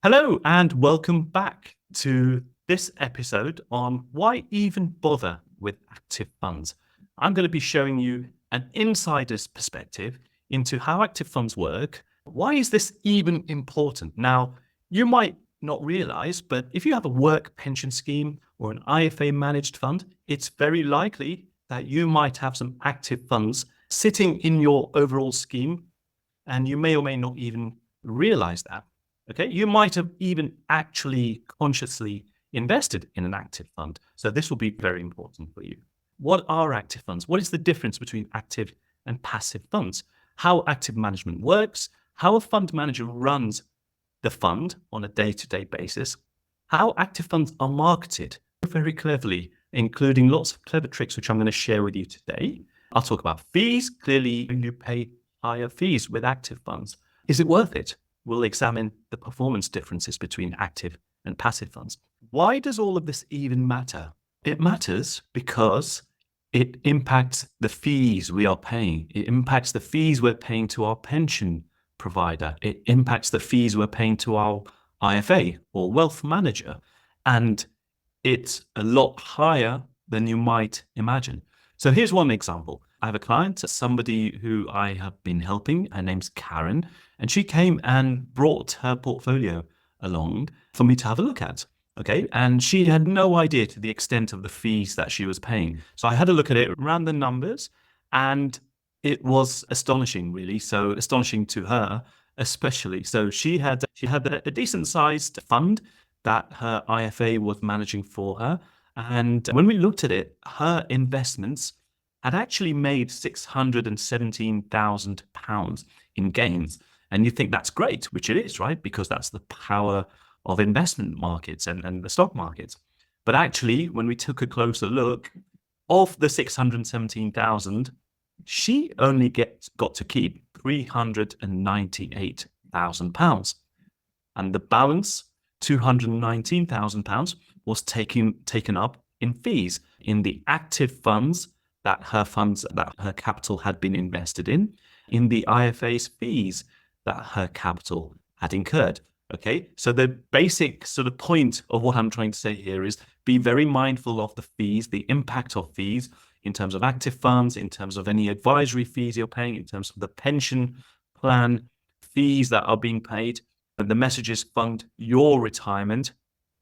Hello and welcome back to this episode on why even bother with active funds. I'm going to be showing you an insider's perspective into how active funds work. Why is this even important? Now, you might not realize, but if you have a work pension scheme or an IFA managed fund, it's very likely that you might have some active funds sitting in your overall scheme, and you may or may not even realize that. Okay, you might have even actually consciously invested in an active fund. So this will be very important for you. What are active funds? What is the difference between active and passive funds? How active management works, how a fund manager runs the fund on a day-to-day basis, how active funds are marketed very cleverly, including lots of clever tricks, which I'm going to share with you today. I'll talk about fees. Clearly, you pay higher fees with active funds. Is it worth it? We'll examine the performance differences between active and passive funds. Why does all of this even matter? It matters because it impacts the fees we are paying. It impacts the fees we're paying to our pension provider. It impacts the fees we're paying to our IFA or wealth manager. And it's a lot higher than you might imagine. So here's one example. I have a client, somebody who I have been helping. Her name's Karen, and she came and brought her portfolio along for me to have a look at. Okay. And she had no idea to the extent of the fees that she was paying. So I had a look at it, ran the numbers, and it was astonishing, really. So astonishing to her, especially. So she had a decent sized fund that her IFA was managing for her. And when we looked at it, her investments had actually made £617,000 in gains. And you think that's great, which it is, right? Because that's the power of investment markets and the stock markets. But actually, when we took a closer look, of the 617,000, she only got to keep £398,000. And the balance, £219,000, was taken up in fees in the active funds that her capital had been invested in the IFA's fees that her capital had incurred. Okay, so the basic sort of point of what I'm trying to say here is be very mindful of the fees, the impact of fees in terms of active funds, in terms of any advisory fees you're paying, in terms of the pension plan fees that are being paid. And the message is fund your retirement,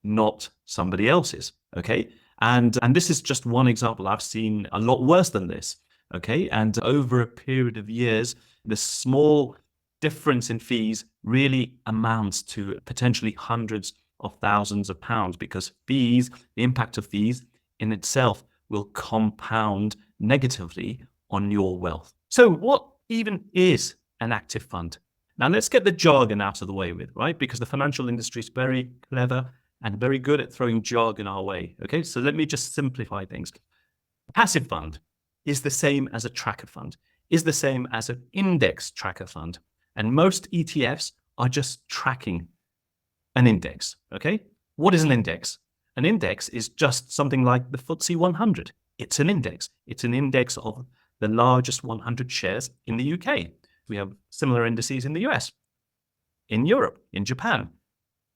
not somebody else's. Okay. And this is just one example. I've seen a lot worse than this. Okay. And over a period of years, the small difference in fees really amounts to potentially hundreds of thousands of pounds, because fees, the impact of fees in itself, will compound negatively on your wealth. So what even is an active fund? Now let's get the jargon out of the way with, right? Because the financial industry is very clever and very good at throwing jargon our way. Okay, so let me just simplify things. A passive fund is the same as a tracker fund, is the same as an index tracker fund. And most ETFs are just tracking an index. Okay, what is an index? An index is just something like the FTSE 100. It's an index. It's an index of the largest 100 shares in the UK. We have similar indices in the US, in Europe, in Japan,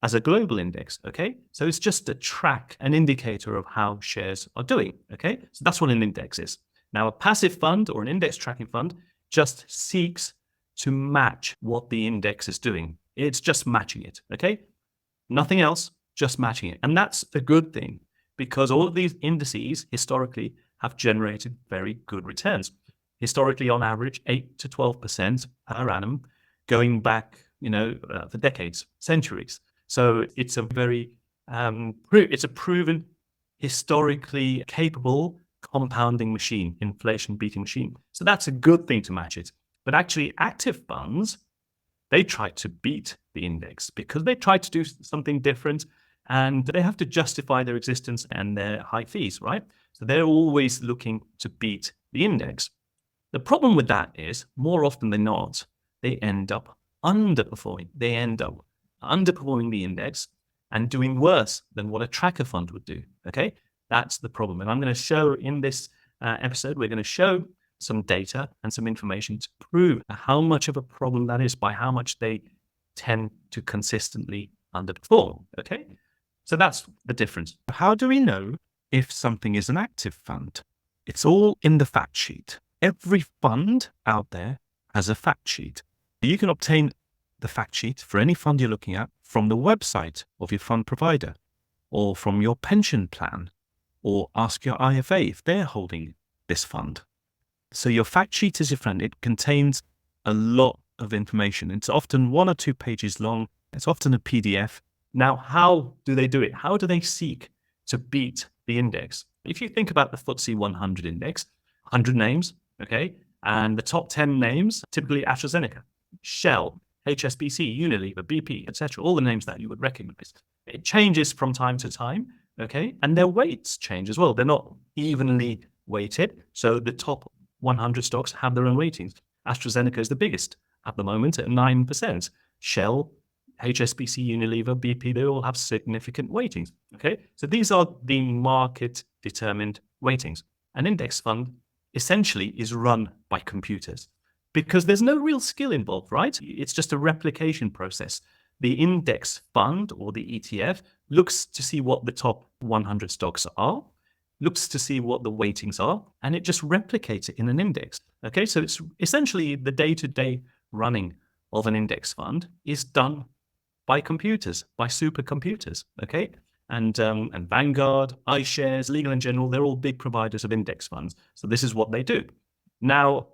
as a global index. Okay, so it's just a track, an indicator of how shares are doing. Okay, so that's what an index is. Now, a passive fund or an index tracking fund just seeks to match what the index is doing. It's just matching it. Okay, nothing else, just matching it. And that's a good thing, because all of these indices historically have generated very good returns. Historically, on average, 8 to 12% per annum, going back, for decades, centuries. So it's a very, it's a proven, historically capable compounding machine, inflation beating machine. So that's a good thing to match it. But actually, active funds, they try to beat the index because they try to do something different, and they have to justify their existence and their high fees, right? So they're always looking to beat the index. The problem with that is, more often than not, they end up underperforming. They end up underperforming the index and doing worse than what a tracker fund would do. Okay, that's the problem. And I'm going to show in this episode, we're going to show some data and some information to prove how much of a problem that is by how much they tend to consistently underperform. Okay. So that's the difference. How do we know if something is an active fund? It's all in the fact sheet. Every fund out there has a fact sheet. You can obtain the fact sheet for any fund you're looking at from the website of your fund provider, or from your pension plan, or ask your IFA if they're holding this fund. So your fact sheet is your friend. It contains a lot of information. It's often 1 or 2 pages long. It's often a PDF. Now, how do they do it? How do they seek to beat the index? If you think about the FTSE 100 index, 100 names, okay, and the top 10 names, typically AstraZeneca, Shell, HSBC, Unilever, BP, etc., all the names that you would recognize. It changes from time to time, okay, and their weights change as well. They're not evenly weighted. So the top 100 stocks have their own weightings. AstraZeneca is the biggest at the moment at 9%. Shell, HSBC, Unilever, BP, they all have significant weightings. Okay, so these are the market determined weightings. An index fund essentially is run by computers because there's no real skill involved, right? It's just a replication process. The index fund or the ETF looks to see what the top 100 stocks are, looks to see what the weightings are, and it just replicates it in an index. Okay, so it's essentially the day-to-day running of an index fund is done by computers, by supercomputers. Okay, and Vanguard, iShares, Legal & General, they're all big providers of index funds. So this is what they do. Now,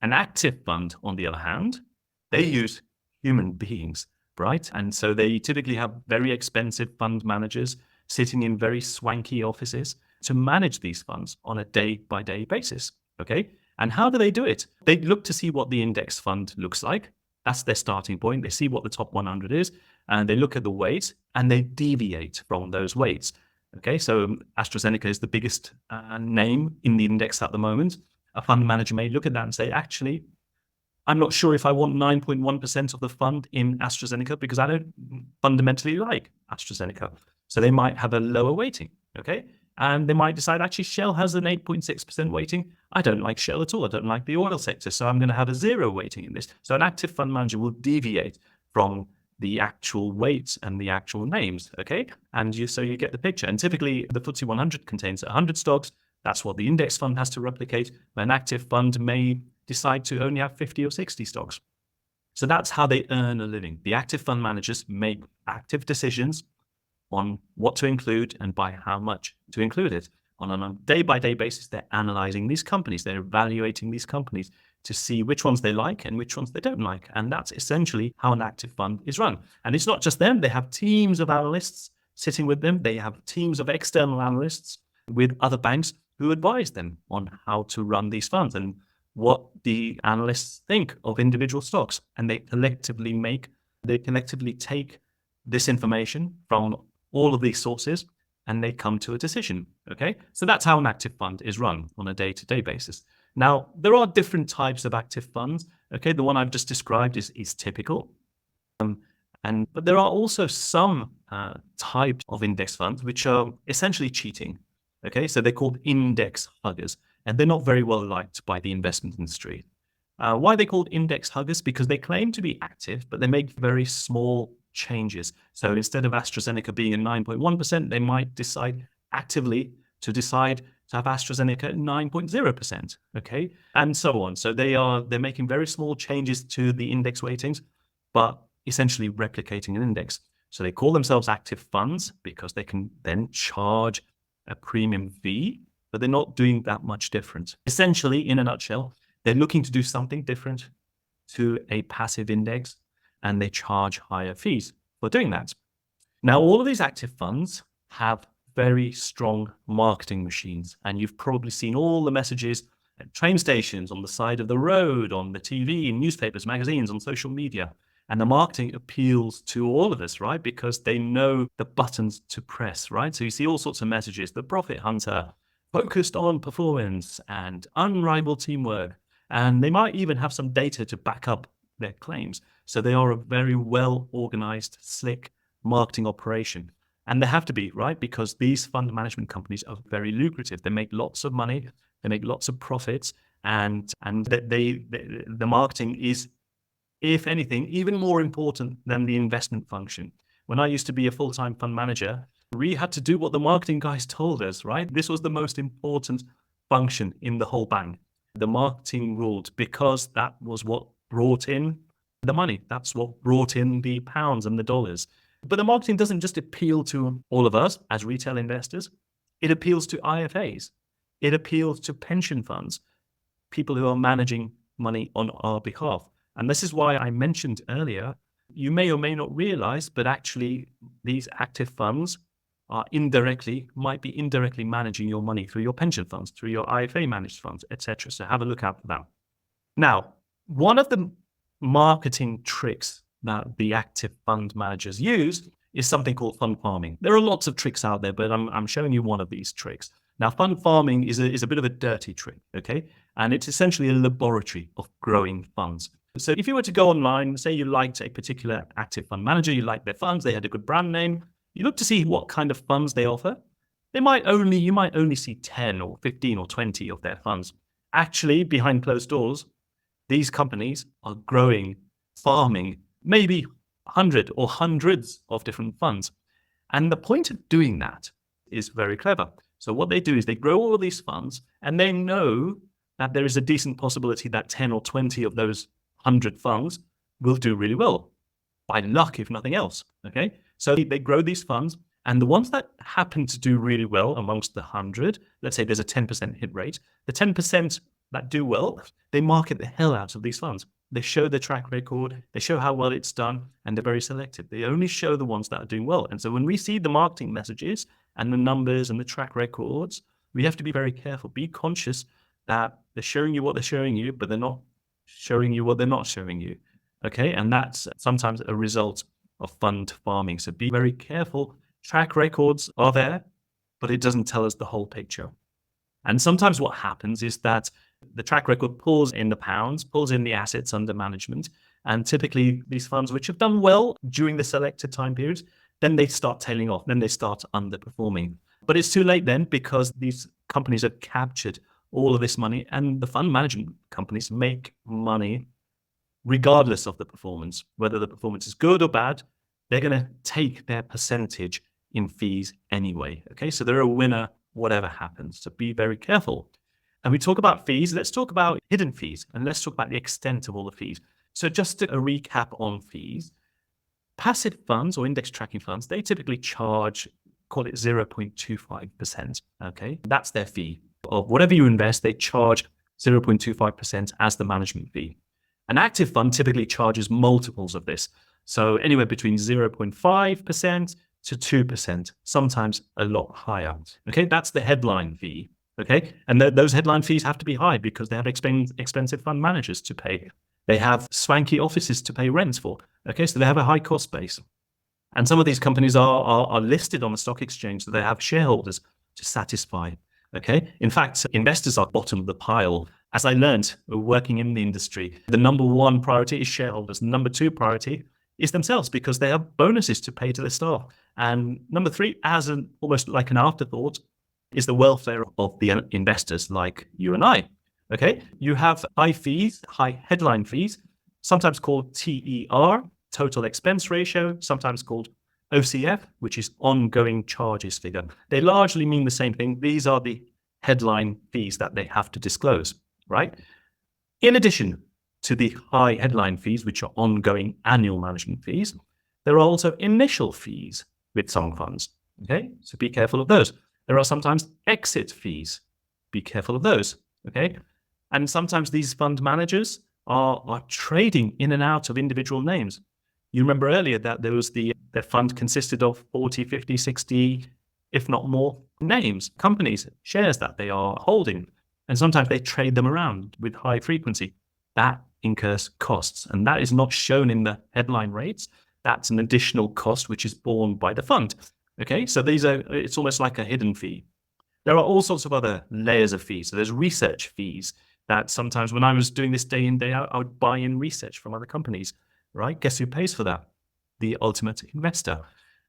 an active fund, on the other hand, they use human beings, right? And so they typically have very expensive fund managers sitting in very swanky offices to manage these funds on a day-by-day basis, okay? And how do they do it? They look to see what the index fund looks like. That's their starting point. They see what the top 100 is, and they look at the weights, and they deviate from those weights. Okay, so AstraZeneca is the biggest name in the index at the moment. A fund manager may look at that and say, actually, I'm not sure if I want 9.1% of the fund in AstraZeneca because I don't fundamentally like AstraZeneca. So they might have a lower weighting, okay? And they might decide, actually, Shell has an 8.6% weighting. I don't like Shell at all. I don't like the oil sector. So I'm going to have a 0 weighting in this. So an active fund manager will deviate from the actual weights and the actual names, okay? And so you get the picture. And typically, the FTSE 100 contains 100 stocks. That's what the index fund has to replicate. An active fund may decide to only have 50 or 60 stocks. So that's how they earn a living. The active fund managers make active decisions on what to include and by how much to include it. On a day-by-day basis, they're analyzing these companies. They're evaluating these companies to see which ones they like and which ones they don't like. And that's essentially how an active fund is run. And it's not just them. They have teams of analysts sitting with them. They have teams of external analysts with other banks who advise them on how to run these funds and what the analysts think of individual stocks. And they collectively take this information from all of these sources and they come to a decision. Okay, so that's how an active fund is run on a day-to-day basis. Now, there are different types of active funds. Okay, the one I've just described is typical. But there are also some types of index funds which are essentially cheating. Okay, so they're called index huggers, and they're not very well liked by the investment industry. Why are they called index huggers? Because they claim to be active, but they make very small changes. So instead of AstraZeneca being at 9.1%, they might decide actively to have AstraZeneca at 9.0%, okay, and so on. So they're making very small changes to the index weightings, but essentially replicating an index. So they call themselves active funds because they can then charge a premium fee, but they're not doing that much different. Essentially, in a nutshell, they're looking to do something different to a passive index, and they charge higher fees for doing that. Now, all of these active funds have very strong marketing machines, and you've probably seen all the messages at train stations, on the side of the road, on the TV, in newspapers, magazines, on social media. And the marketing appeals to all of us, right? Because they know the buttons to press, right? So you see all sorts of messages, the profit hunter, focused on performance and unrivaled teamwork. And they might even have some data to back up their claims. So they are a very well organized, slick marketing operation. And they have to be, right? Because these fund management companies are very lucrative. They make lots of money, they make lots of profits, and the marketing is, if anything, even more important than the investment function. When I used to be a full-time fund manager, we had to do what the marketing guys told us, right? This was the most important function in the whole bank. The marketing ruled because that was what brought in the money. That's what brought in the pounds and the dollars. But the marketing doesn't just appeal to all of us as retail investors. It appeals to IFAs. It appeals to pension funds, people who are managing money on our behalf. And this is why I mentioned earlier, you may or may not realize, but actually these active funds might be indirectly managing your money through your pension funds, through your IFA managed funds, etc. So have a look out for that. Now, one of the marketing tricks that the active fund managers use is something called fund farming. There are lots of tricks out there, but I'm showing you one of these tricks. Now, fund farming is a bit of a dirty trick, okay? And it's essentially a laboratory of growing funds. So if you were to go online, say you liked a particular active fund manager, you liked their funds, they had a good brand name, you look to see what kind of funds they offer. You might only see 10 or 15 or 20 of their funds. Actually, behind closed doors, these companies are growing, farming, maybe 100 or hundreds of different funds. And the point of doing that is very clever. So what they do is they grow all these funds, and they know that there is a decent possibility that 10 or 20 of those 100 funds will do really well, by luck, if nothing else. Okay, so they grow these funds, and the ones that happen to do really well amongst the 100, let's say there's a 10% hit rate, the 10% that do well, they market the hell out of these funds. They show the track record, they show how well it's done, and they're very selective. They only show the ones that are doing well. And so when we see the marketing messages and the numbers and the track records, we have to be very careful, be conscious that they're showing you what they're showing you, but they're not showing you what they're not showing you. Okay, and that's sometimes a result of fund farming. So be very careful. Track records are there, but it doesn't tell us the whole picture. And sometimes what happens is that the track record pulls in the pounds, pulls in the assets under management. And typically these funds which have done well during the selected time periods, then they start tailing off, then they start underperforming. But it's too late then, because these companies have captured all of this money, and the fund management companies make money regardless of the performance. Whether the performance is good or bad, they're going to take their percentage in fees anyway. Okay, so they're a winner whatever happens. So be very careful. And we talk about fees, let's talk about hidden fees, and let's talk about the extent of all the fees. So just a recap on fees. Passive funds or index tracking funds, they typically charge, call it 0.25%. Okay, that's their fee. Of whatever you invest, they charge 0.25% as the management fee. An active fund typically charges multiples of this. So anywhere between 0.5% to 2%, sometimes a lot higher. Okay, that's the headline fee. Okay, and those headline fees have to be high because they have expensive fund managers to pay. They have swanky offices to pay rents for. Okay, so they have a high cost base. And some of these companies are listed on the stock exchange, so they have shareholders to satisfy. Okay, in fact, investors are bottom of the pile. As I learned working in the industry, the number one priority is shareholders. Number two priority is themselves, because they have bonuses to pay to their staff. And number three, as almost like an afterthought, is the welfare of the investors like you and I. Okay, you have high fees, high headline fees, sometimes called TER, total expense ratio, sometimes called OCF, which is ongoing charges figure. They largely mean the same thing. These are the headline fees that they have to disclose, right? In addition to the high headline fees, which are ongoing annual management fees, there are also initial fees with some funds. Okay, so be careful of those. There are sometimes exit fees. Be careful of those. Okay, and sometimes these fund managers are trading in and out of individual names. You remember earlier that there was the fund consisted of 40, 50, 60, if not more, names, companies, shares that they are holding. And sometimes they trade them around with high frequency. That incurs costs, and that is not shown in the headline rates. That's an additional cost which is borne by the fund. Okay, so it's almost like a hidden fee. There are all sorts of other layers of fees. So there's research fees that sometimes when I was doing this day in, day out, I would buy in research from other companies, right? Guess who pays for that? The ultimate investor.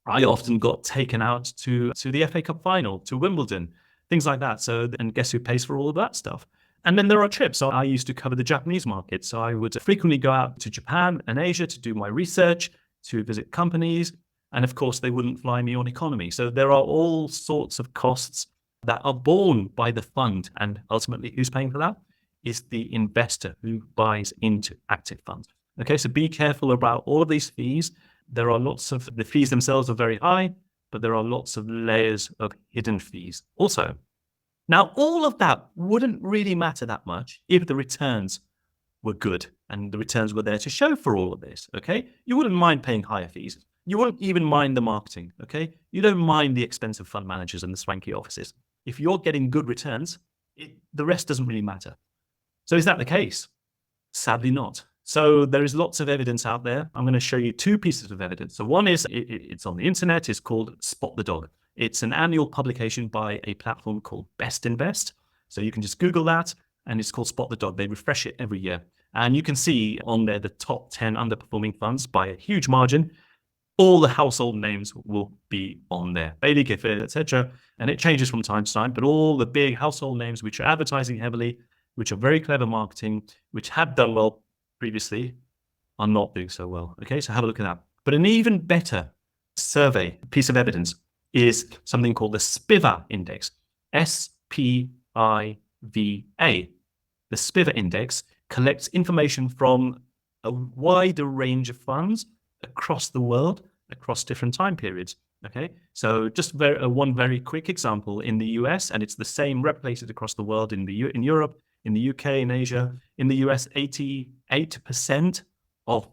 I often got taken out to the FA Cup final, to Wimbledon, things like that. So, and guess who pays for all of that stuff? And then there are trips. So I used to cover the Japanese market. So I would frequently go out to Japan and Asia to do my research, to visit companies. And of course, they wouldn't fly me on economy. So there are all sorts of costs that are borne by the fund. And ultimately, who's paying for that? Is the investor who buys into active funds. Okay, so be careful about all of these fees. There are lots of, the fees themselves are very high, but there are lots of layers of hidden fees also. Now, all of that wouldn't really matter that much if the returns were good and the returns were there to show for all of this, okay? You wouldn't mind paying higher fees. You won't even mind the marketing, okay? You don't mind the expensive fund managers and the swanky offices. If you're getting good returns, the rest doesn't really matter. So is that the case? Sadly not. So there is lots of evidence out there. I'm going to show you two pieces of evidence. So one is, it's on the internet, it's called Spot the Dog. It's an annual publication by a platform called Best Invest. So you can just Google that, and it's called Spot the Dog. They refresh it every year. And you can see on there the top 10 underperforming funds by a huge margin. All the household names will be on there, Bailey Gifford, etc. And it changes from time to time, but all the big household names which are advertising heavily, which are very clever marketing, which have done well previously, are not doing so well. Okay, so have a look at that. But an even better survey, piece of evidence, is something called the SPIVA index, SPIVA. The SPIVA index collects information from a wider range of funds across the world, across different time periods. Okay, so just one very quick example in the US, and it's the same replicated across the world in Europe, in the UK, in Asia. In the US, 88% of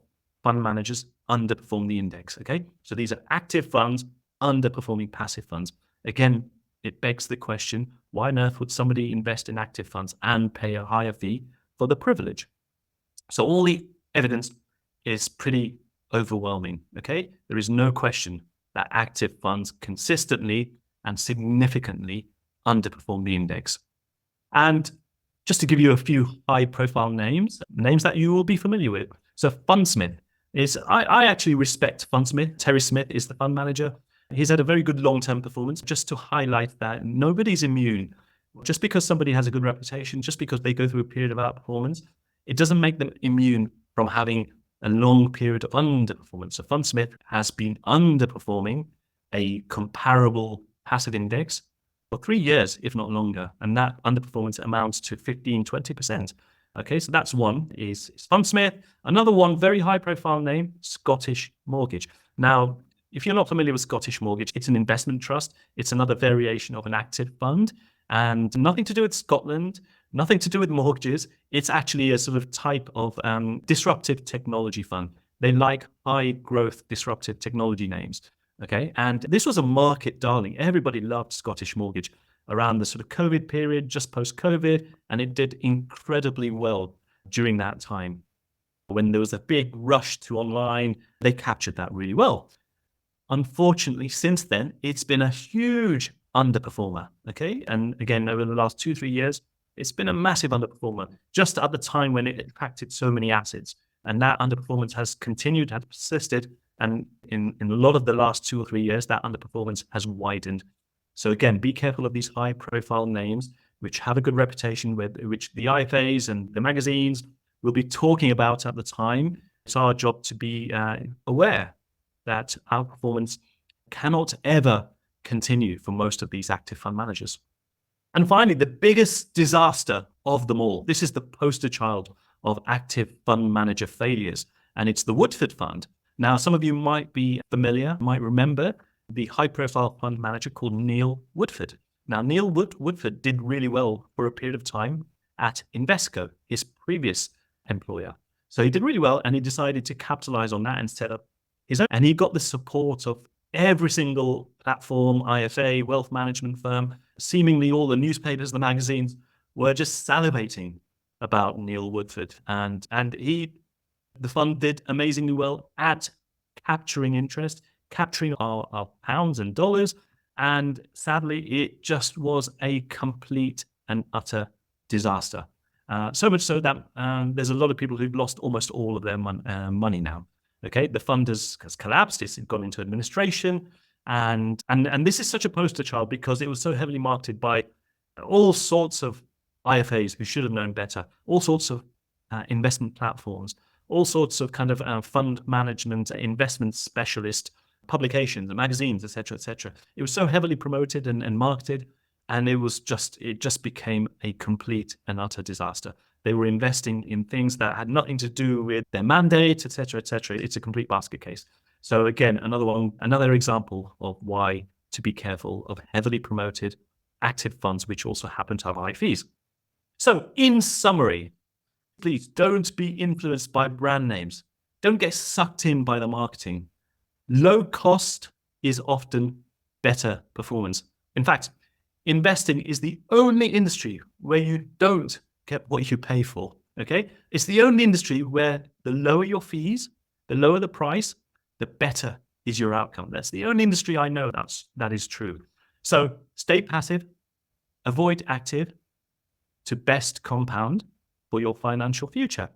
fund managers underperform the index. Okay, so these are active funds underperforming passive funds. Again, it begs the question, why on earth would somebody invest in active funds and pay a higher fee for the privilege? So all the evidence is pretty overwhelming, okay? There is no question that active funds consistently and significantly underperform the index. And just to give you a few high-profile names that you will be familiar with. So Fundsmith is, I actually respect Fundsmith. Terry Smith is the fund manager. He's had a very good long-term performance. Just to highlight that nobody's immune. Just because somebody has a good reputation, just because they go through a period of outperformance, it doesn't make them immune from having a long period of underperformance. So Fundsmith has been underperforming a comparable passive index for 3 years, if not longer. And that underperformance amounts to 15, 20%. Okay, so that's one, is Fundsmith. Another one, very high profile name, Scottish Mortgage. Now, if you're not familiar with Scottish Mortgage, it's an investment trust. It's another variation of an active fund, and nothing to do with Scotland, nothing to do with mortgages. It's actually a sort of type of disruptive technology fund. They like high growth disruptive technology names. Okay, and this was a market darling. Everybody loved Scottish Mortgage around the sort of COVID period, just post COVID, and it did incredibly well during that time. When there was a big rush to online, they captured that really well. Unfortunately, since then, it's been a huge underperformer. Okay. And again, over the last 2-3 years, it's been a massive underperformer just at the time when it impacted so many assets. And that underperformance has continued, has persisted. And in a lot of the last 2 or 3 years, that underperformance has widened. So again, be careful of these high profile names, which have a good reputation, which the IFAs and the magazines will be talking about at the time. It's our job to be aware that our performance cannot ever continue for most of these active fund managers. And finally, the biggest disaster of them all. This is the poster child of active fund manager failures, and it's the Woodford Fund. Now, some of you might be familiar, might remember the high-profile fund manager called Neil Woodford. Now, Neil Woodford did really well for a period of time at Invesco, his previous employer. So he did really well, and he decided to capitalize on that and set up his own. And he got the support of every single platform, IFA, wealth management firm. Seemingly all the newspapers, the magazines were just salivating about Neil Woodford. And the fund did amazingly well at capturing interest, capturing our pounds and dollars. And sadly, it just was a complete and utter disaster. So much so that there's a lot of people who've lost almost all of their money now. Okay, the fund has collapsed. It's gone into administration, and this is such a poster child because it was so heavily marketed by all sorts of IFAs who should have known better, all sorts of investment platforms, all sorts of kind of fund management investment specialist publications and magazines, etc., etc. It was so heavily promoted and marketed, and it just became a complete and utter disaster. They were investing in things that had nothing to do with their mandate, etc., etc. It's a complete basket case. So again, another example of why to be careful of heavily promoted active funds, which also happen to have high fees. So in summary, please don't be influenced by brand names. Don't get sucked in by the marketing. Low cost is often better performance. In fact, investing is the only industry where you don't get what you pay for. Okay? It's the only industry where the lower your fees, the lower the price, the better is your outcome. That's the only industry I know that is true. So stay passive, avoid active to best compound for your financial future.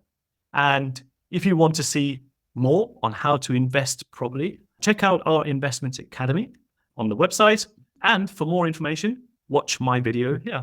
And if you want to see more on how to invest properly, check out our Investment Academy on the website. And for more information, watch my video here.